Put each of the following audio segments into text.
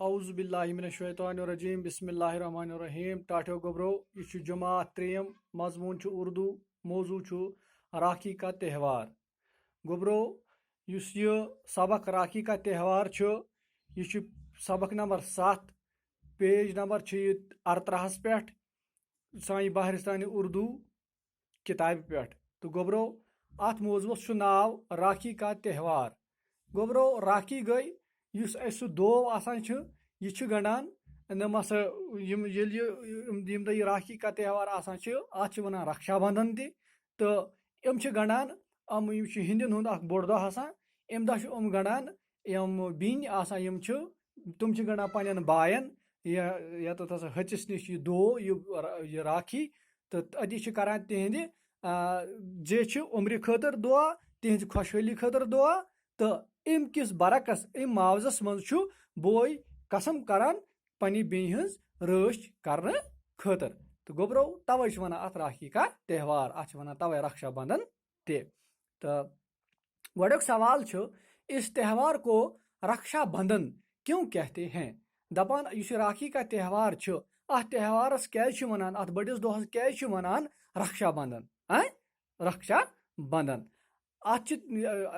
اعوذ باللہ من الشیطان الرجیم بسم اللہ الرحمن الرحیم ٹاٹھو گبرو یہ جماعت تریم مضمون اردو موضوع راکھی کا تہوار گبرو یہ سبق راکھی کا تہوار یہ سبق نمبر 7 پیج نمبر 38 پہ سانی بہرستانی اردو کتاب پہ تو گبرو ات موضوع ناو راکھی کا تہوار گبرو راکھی گئی اس سہ دو آسان یہ گنڈان نمسا یم دہ یہ راکھی کا تہوار آسان ات ونان رکشا بندھن تہ تو یم گنڈان ہندین ہند اخ بوڑ دہ آسان ام دہ گنڈان یم بین آسان یم تم گنڈان پنن بائن یت ہچس نش یہ دو یہ راکھی تو اتی کران تہند زی عمر خاطر دعا تہذ خوشحالی خاطر دعا تو ام کس برعکس ام معاوضس من بوے قسم کران پنہ بیٚنہِ ہٕنٛز رٲچھ کرنے خاطر تو گوبرو توے ونان ات راکھی کا تہوار ات ونان توے رکشا بندھن تہ تو گۄڈنیُک سوال اس تہوار کو رکشا بندھن کیوں کہتے ہیں دپان اس راکھی کا تہوار ات تہوارس کیازِ ونان ات بڑس دۄہس کیازِ ونان رکشا بندھن رکشا بندھن ات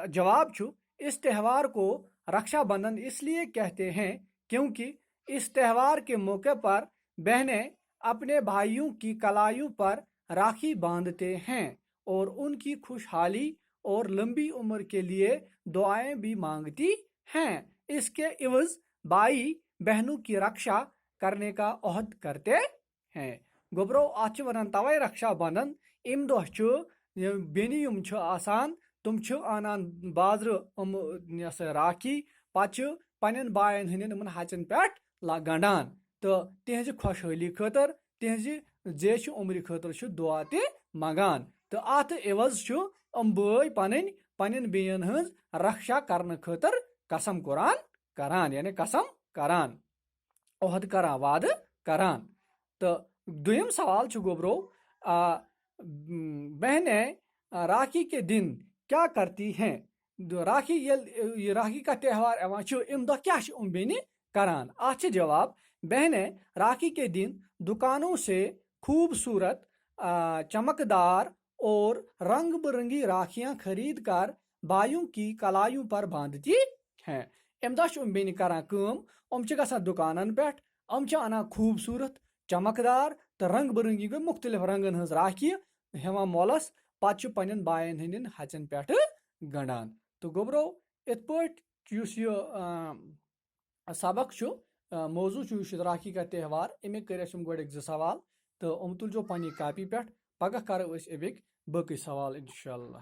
جواب اس تہوار کو رکشا بندھن اس لیے کہتے ہیں کیونکہ اس تہوار کے موقع پر بہنیں اپنے بھائیوں کی کلائیوں پر راکھی باندھتے ہیں اور ان کی خوشحالی اور لمبی عمر کے لیے دعائیں بھی مانگتی ہیں اس کے عوض بھائی بہنوں کی رکشا کرنے کا عہد کرتے ہیں گوبرو ات ونان توے رکشا بندھن ام دہ بیٚنہِ یم آسان تم انان بازر راکھی پتہ پنن بائن ہندین ہچن پہ گنڈان تو تہذ خوشحالی خاطر تہذ زیچ عمر خاطر دعا تہ منگان تو ات عوض بٲے پنن بیٚین ہنز رکشا کرنے خاطر قسم قرآن کران یعنی قسم کران عہد کران وعدہ کران تو دویم سوال گوبرو بہنیں راکھی کے دن کیا کرتی ہیں راکھی کا تہوار ام دہ کیا بیٚنہِ کران ات جواب بہنیں راکھی کے دن دکانوں سے خوبصورت چمکدار اور رنگ برنگی راکھیاں خرید کر بھائیوں کی کلائیوں پر باندھتی ہیں ام دہ بیٚنہِ کران کٲم گژھان دکانن پہ انان خوبصورت چمکدار تو رنگ برنگی گئی مختلف رنگن ہز راکھی ہیوان مولس پتہ پنن بائن ہندین ہچن پہ گنڈان تو گوبرو ات پٲٹھۍ یُس یہ سبق موضوع راکھی کا تہوار امیک کر گۄڈٕنیُک 2 سوال تو تُلزو پننہِ کاپی پہ پگہ کرو امیک باقی سوال انشاءاللہ